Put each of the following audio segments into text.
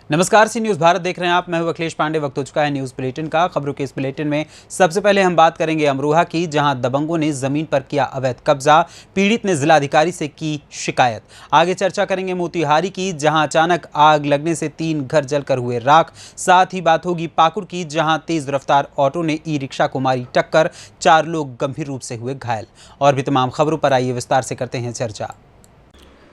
नमस्कार, सी न्यूज़ भारत देख रहे हैं आप। मैं हूं अखिलेश पांडे। वक्त हो चुका है न्यूज़ बुलेटिन का। खबरों के इस बुलेटिन में सबसे पहले हम बात करेंगे अमरोहा की, जहां दबंगों ने जमीन पर किया अवैध कब्जा। पीड़ित ने जिलाधिकारी से की शिकायत। आगे चर्चा करेंगे मोतिहारी की, जहां अचानक आग लगने से 3 घर जलकर हुए राख। साथ ही बात होगी पाकुड़ की, जहां तेज रफ्तार ऑटो ने ई रिक्शा को मारी टक्कर। 4 लोग गंभीर रूप से हुए घायल। और भी तमाम खबरों पर आइए विस्तार से करते हैं चर्चा।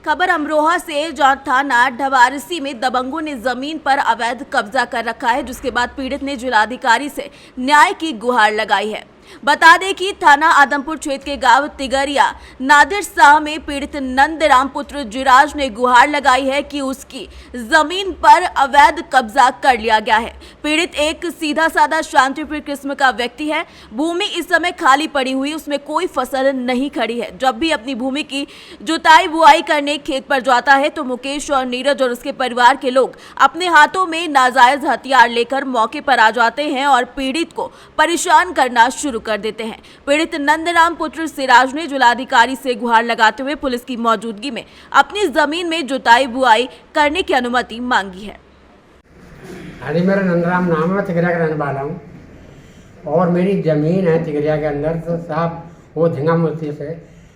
खबर अमरोहा से, जहां थाना ढवारसी में दबंगों ने जमीन पर अवैध कब्जा कर रखा है, जिसके बाद पीड़ित ने जिलाधिकारी से न्याय की गुहार लगाई है। बता दें कि थाना आदमपुर क्षेत्र के गांव तिगरिया नादिर शाह में पीड़ित नंदराम पुत्र जिराज ने गुहार लगाई है कि उसकी जमीन पर अवैध कब्जा कर लिया गया है। पीड़ित एक सीधा साधा शांतिप्रिय किस्म का व्यक्ति है। भूमि इस समय खाली पड़ी हुई, उसमें कोई फसल नहीं खड़ी है। जब भी अपनी भूमि की जुताई बुआई करने खेत पर जाता है तो मुकेश और नीरज और उसके परिवार के लोग अपने हाथों में नाजायज हथियार लेकर मौके पर आ जाते हैं और पीड़ित को परेशान करना शुरू कर देते हैं। पीड़ित नंदराम पुत्र सिराज ने जिलाधिकारी से गुहार लगाते हुए पुलिस की मौजूदगी में अपनी जमीन में जुताई बुआई करने की अनुमति मांगी है। अरे मेरा नंदराम नाम है, तिगरिया का रहने वाला हूँ और मेरी ज़मीन है तिगरिया के अंदर। तो साहब वो झिंगा मूर्ति से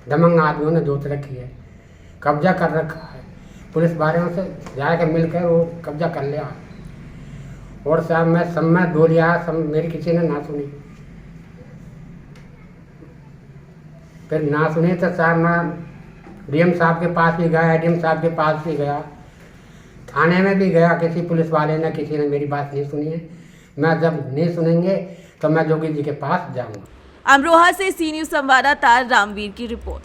दमंग आदमियों ने जोत रखी है, कब्जा कर रखा है। पुलिस वालों से जाकर मिलकर वो कब्जा कर लिया। और साहब मैं सब में दो लिया, सब मेरी किसी ने ना सुनी। फिर ना सुनी तो साहब मैं डीएम साहब के पास भी गया, एडीएम साहब के पास भी गया, थाने में भी गया। किसी पुलिस वाले ने, किसी ने मेरी बात नहीं सुनी है। मैं जब नहीं सुनेंगे तो मैं जोगी जी के पास जाऊंगा। अमरोहा से सी न्यूज़ संवाददाता रामवीर की रिपोर्ट।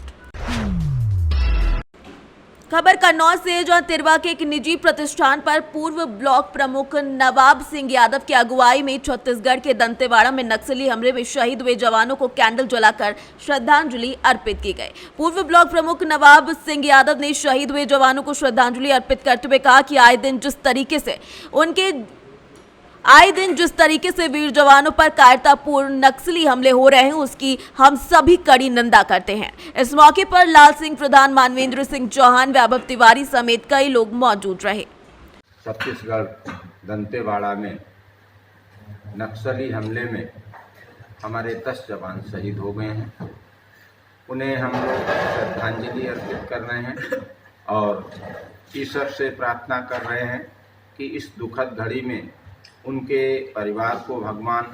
खबर कन्नौज से, जहां तिरवा के एक निजी प्रतिष्ठान पर पूर्व ब्लॉक प्रमुख नवाब सिंह यादव की अगुवाई में छत्तीसगढ़ के दंतेवाड़ा में नक्सली हमले में शहीद हुए जवानों को कैंडल जलाकर श्रद्धांजलि अर्पित की गई। पूर्व ब्लॉक प्रमुख नवाब सिंह यादव ने शहीद हुए जवानों को श्रद्धांजलि अर्पित करते हुए कहा कि आए दिन जिस तरीके से वीर जवानों पर कायरतापूर्ण नक्सली हमले हो रहे हैं, उसकी हम सभी कड़ी निंदा करते हैं। इस मौके पर लाल सिंह प्रधान, मानवेंद्र सिंह चौहान, वैभव तिवारी समेत कई लोग मौजूद रहे। छत्तीसगढ़ दंतेवाड़ा में नक्सली हमले में हमारे 10 जवान शहीद हो गए हैं। उन्हें हम लोग श्रद्धांजलि अर्पित कर रहे हैं और ईश्वर से प्रार्थना कर रहे हैं कि इस दुखद घड़ी में उनके परिवार को भगवान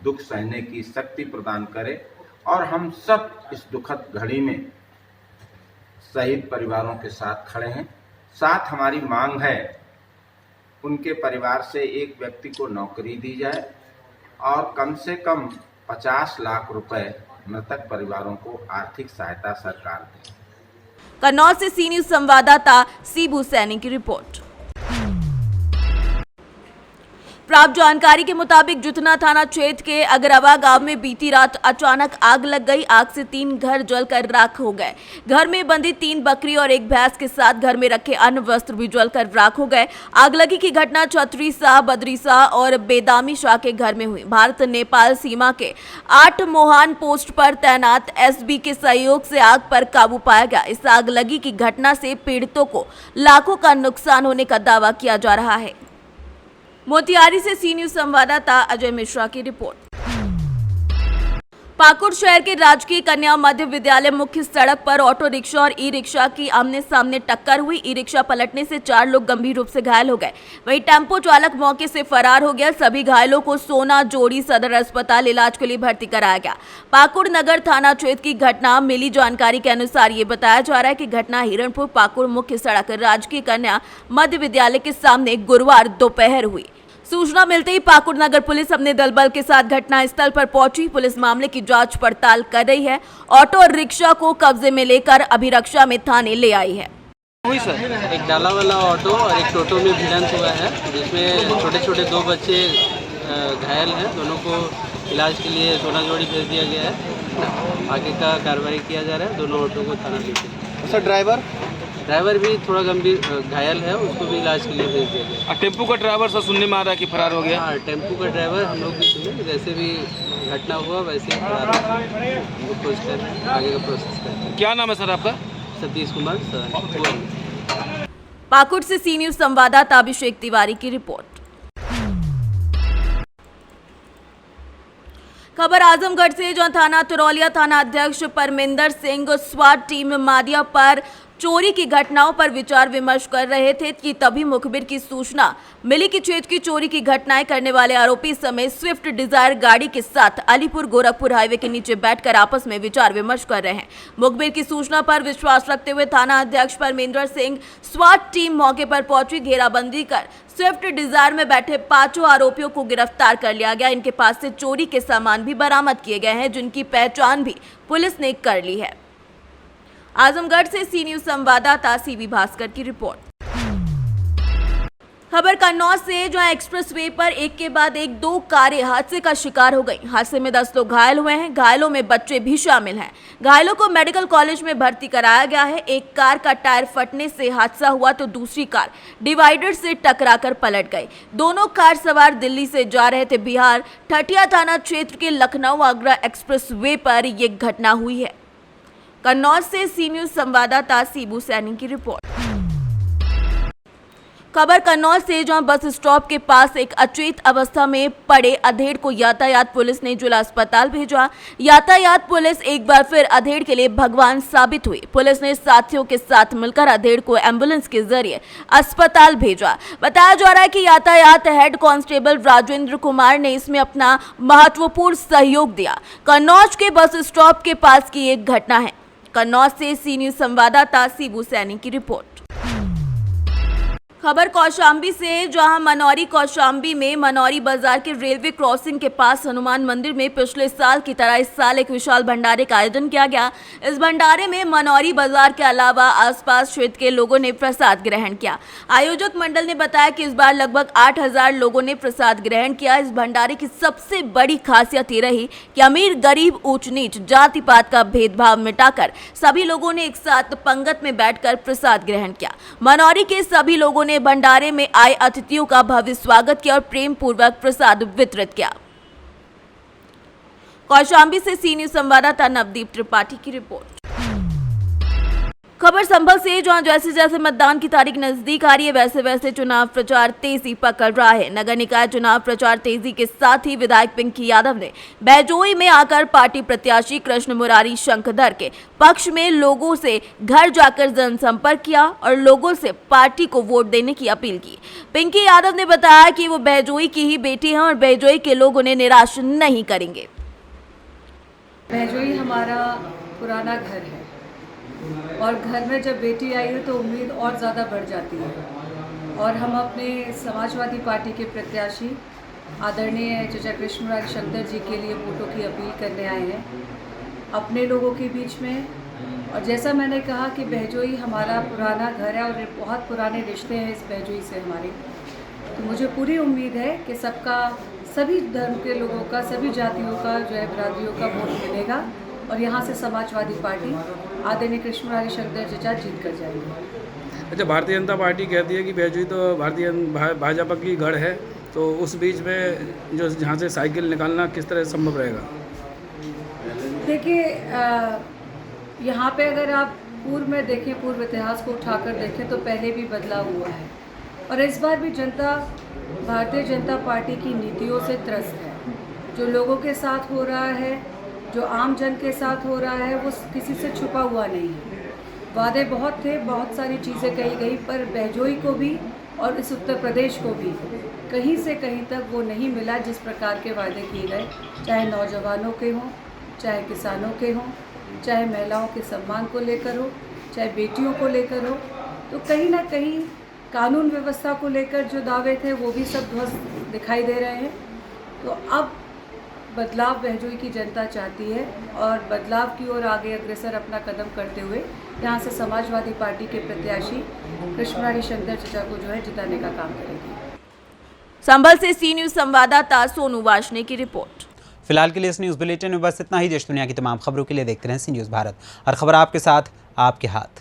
दुख सहने की शक्ति प्रदान करे और हम सब इस दुखद घड़ी में शहीद परिवारों के साथ खड़े हैं। साथ हमारी मांग है उनके परिवार से एक व्यक्ति को नौकरी दी जाए और कम से कम 50 लाख रुपए मृतक परिवारों को आर्थिक सहायता सरकार दे। कन्नौज से सी न्यूज़ संवाददाता सीबू सैनी की रिपोर्ट। प्राप्त जानकारी के मुताबिक जुतना थाना क्षेत्र के अगरवा गांव में बीती रात अचानक आग लग गई। आग से 3 घर जलकर राख हो गए। घर में बंधी 3 बकरी और 1 भैंस के साथ घर में रखे अन्य वस्त्र भी जलकर राख हो गए। आगलगी की घटना छतरी शाह, बद्री शाह और बेदामी शाह के घर में हुई। भारत नेपाल सीमा के 8 मोहान पोस्ट पर तैनात एसबी के सहयोग से आग पर काबू पाया गया। इस आगलगी की घटना से पीड़ितों को लाखों का नुकसान होने का दावा किया जा रहा है। मोतिहारी से सी न्यूज़ संवाददाता अजय मिश्रा की रिपोर्ट। पाकुड़ शहर के राजकीय कन्या मध्य विद्यालय मुख्य सड़क पर ऑटो रिक्शा और ई रिक्शा की आमने सामने टक्कर हुई। ई रिक्शा पलटने से 4 लोग गंभीर रूप से घायल हो गए। वहीं टेम्पो चालक मौके से फरार हो गया। सभी घायलों को सोना जोड़ी सदर अस्पताल इलाज के लिए भर्ती कराया गया। पाकुड़ नगर थाना क्षेत्र की घटना। मिली जानकारी के अनुसार ये बताया जा रहा है कि घटना हिरणपुर पाकुड़ मुख्य सड़क राजकीय कन्या मध्य विद्यालय के सामने गुरुवार दोपहर हुई। सूचना मिलते ही पाकुड़ नगर पुलिस अपने दल बल के साथ घटनास्थल पर पहुंची। पुलिस मामले की जांच पड़ताल कर रही है। ऑटो और रिक्शा को कब्जे में लेकर अभिरक्षा में थाने ले आई है। वही सर, एक डाला वाला ऑटो और एक टोटो में भिड़ंत हुआ है, जिसमें छोटे छोटे 2 बच्चे घायल हैं। दोनों को इलाज के लिए सोना जोड़ी भेज दिया गया है। आगे का कार्रवाई किया जा रहा है। दोनों ऑटो को थाना ले गए। सर ड्राइवर भी थोड़ा गंभीर घायल है, उसको भी इलाज के लिए भेज दिया गया। टेम्पो का ड्राइवर सर सुनने में आ रहा है कि फरार हो गया। हाँ, टेम्पो का ड्राइवर हम लोग भी सुने, जैसे भी घटना हुआ वैसे ही फरार हो गया। हम लोग खोज कर आगे का प्रोसेस करते हैं। क्या नाम है सर आपका? सतीश कुमार सर। पाकुड़ से सी न्यूज संवाददाता अभिषेक तिवारी की रिपोर्ट। खबर आजमगढ़ से, जहां थाना तुरौलिया थाना अध्यक्ष परमिंदर सिंह स्वाट टीम मादिया पर चोरी की घटनाओं पर विचार विमर्श कर रहे थे कि तभी मुखबिर की सूचना मिली कि क्षेत्र की चोरी की घटनाएं करने वाले आरोपी समेत स्विफ्ट डिजायर गाड़ी के साथ अलीपुर गोरखपुर हाईवे के नीचे बैठकर आपस में विचार विमर्श कर रहे हैं। मुखबिर की सूचना पर विश्वास रखते हुए थाना अध्यक्ष परमिंदर सिंह स्वाट टीम मौके पर पहुंची। घेराबंदी कर स्विफ्ट डिजायर में बैठे 5 आरोपियों को गिरफ्तार कर लिया गया। इनके पास से चोरी के सामान भी बरामद किए गए हैं, जिनकी पहचान भी पुलिस ने कर ली है। आजमगढ़ से सी न्यूज संवाददाता सीवी भास्कर की रिपोर्ट। खबर कन्नौज से, जहां एक्सप्रेसवे पर एक के बाद एक 2 कारें हादसे का शिकार हो गई। हादसे में 10 लोग घायल हुए हैं। घायलों में बच्चे भी शामिल हैं। घायलों को मेडिकल कॉलेज में भर्ती कराया गया है। एक कार का टायर फटने से हादसा हुआ तो दूसरी कार डिवाइडर से टकराकर पलट गई। दोनों कार सवार दिल्ली से जा रहे थे बिहार। ठटिया थाना क्षेत्र के लखनऊ आगरा एक्सप्रेसवे पर यह घटना हुई है। कन्नौज से सी न्यूज संवाददाता सीबू सैनी की रिपोर्ट। खबर कन्नौज से, जहां बस स्टॉप के पास एक अचेत अवस्था में पड़े अधेड़ को यातायात पुलिस ने जिला अस्पताल भेजा। यातायात पुलिस एक बार फिर अधेड़ के लिए भगवान साबित हुई। पुलिस ने साथियों के साथ मिलकर अधेड़ को एम्बुलेंस के जरिए अस्पताल भेजा। बताया जा रहा है कि यातायात हेड कांस्टेबल राजेंद्र कुमार ने इसमें अपना महत्वपूर्ण सहयोग दिया। कन्नौज के बस स्टॉप के पास की एक घटना है। कन्नौज से सी न्यूज संवाददाता सीबू सैनी की रिपोर्ट। खबर कौशाम्बी से, जहां मनौरी कौशाम्बी में मनौरी बाजार के रेलवे क्रॉसिंग के पास हनुमान मंदिर में पिछले साल की तरह इस साल एक विशाल भंडारे का आयोजन किया गया। इस भंडारे में मनौरी बाजार के अलावा आसपास क्षेत्र के लोगों ने प्रसाद ग्रहण किया। आयोजक मंडल ने बताया कि इस बार लगभग 8000 लोगों ने प्रसाद ग्रहण किया। इस भंडारे की सबसे बड़ी खासियत ये रही कि अमीर गरीब ऊंच नीच जाति पात का भेदभाव मिटाकर सभी लोगों ने एक साथ पंगत में बैठकर प्रसाद ग्रहण किया। मनौरी के सभी लोगों ने भंडारे में आए अतिथियों का भव्य स्वागत किया और प्रेम पूर्वक प्रसाद वितरित किया। कौशाम्बी से सी न्यूज संवाददाता नवदीप त्रिपाठी की रिपोर्ट। खबर संभल से, जहां जैसे जैसे मतदान की तारीख नजदीक आ रही है वैसे वैसे चुनाव प्रचार तेजी पकड़ रहा है। नगर निकाय चुनाव प्रचार तेजी के साथ ही विधायक पिंकी यादव ने बैजोई में आकर पार्टी प्रत्याशी कृष्ण मुरारी शंखधर के पक्ष में लोगों से घर जाकर जनसंपर्क किया और लोगों से पार्टी को वोट देने की अपील की। पिंकी यादव ने बताया कि वो बैजोई की ही बेटी हैं और बैजोई के लोग उन्हें निराश नहीं करेंगे। बैजोई हमारा पुराना घर है और घर में जब बेटी आई है तो उम्मीद और ज़्यादा बढ़ जाती है। और हम अपने समाजवादी पार्टी के प्रत्याशी आदरणीय चाचा कृष्ण मुरारी शंखधर जी के लिए वोटों की अपील करने आए हैं अपने लोगों के बीच में। और जैसा मैंने कहा कि बैजोई हमारा पुराना घर है और बहुत पुराने रिश्ते हैं इस बैजोई से हमारे, तो मुझे पूरी उम्मीद है कि सबका, सभी धर्म के लोगों का, सभी जातियों का जो है बिरादरियों का वोट मिलेगा और यहाँ से समाजवादी पार्टी आदरणीय कृष्ण मुरारी शंखधर चचा जीत कर जाएंगे। अच्छा, भारतीय जनता पार्टी कहती है कि बैजोई तो भाजपा की गढ़ है, तो उस बीच में जो जहाँ से साइकिल निकालना किस तरह संभव रहेगा? देखिए, यहाँ पे अगर आप पूर्व में देखें, पूर्व इतिहास को उठाकर देखें तो पहले भी बदलाव हुआ है और इस बार भी जनता भारतीय जनता पार्टी की नीतियों से त्रस्त है। जो लोगों के साथ हो रहा है, जो आम जन के साथ हो रहा है, वो किसी से छुपा हुआ नहीं है। वादे बहुत थे, बहुत सारी चीज़ें कही गई, पर बैजोई को भी और इस उत्तर प्रदेश को भी कहीं से कहीं तक वो नहीं मिला जिस प्रकार के वादे किए गए, चाहे नौजवानों के हों, चाहे किसानों के हों, चाहे महिलाओं के सम्मान को लेकर हो, चाहे बेटियों को लेकर हो। तो कहीं ना कहीं कानून व्यवस्था को लेकर जो दावे थे वो भी सब ध्वस्त दिखाई दे रहे हैं। तो अब बदलाव बैजोई की जनता चाहती है और बदलाव की ओर आगे अग्रसर अपना कदम करते हुए यहाँ से समाजवादी पार्टी के प्रत्याशी कृष्ण मुरारी शंखधर चचा को जो है जिताने का काम करेगी। संभल से सी न्यूज संवाददाता सोनू वाशने की रिपोर्ट। फिलहाल के लिए इस न्यूज़ बुलेटिन में बस इतना ही। देश दुनिया की तमाम खबरों के लिए देखते रहें सी न्यूज़ भारत, और खबर आपके साथ, आपके हाथ।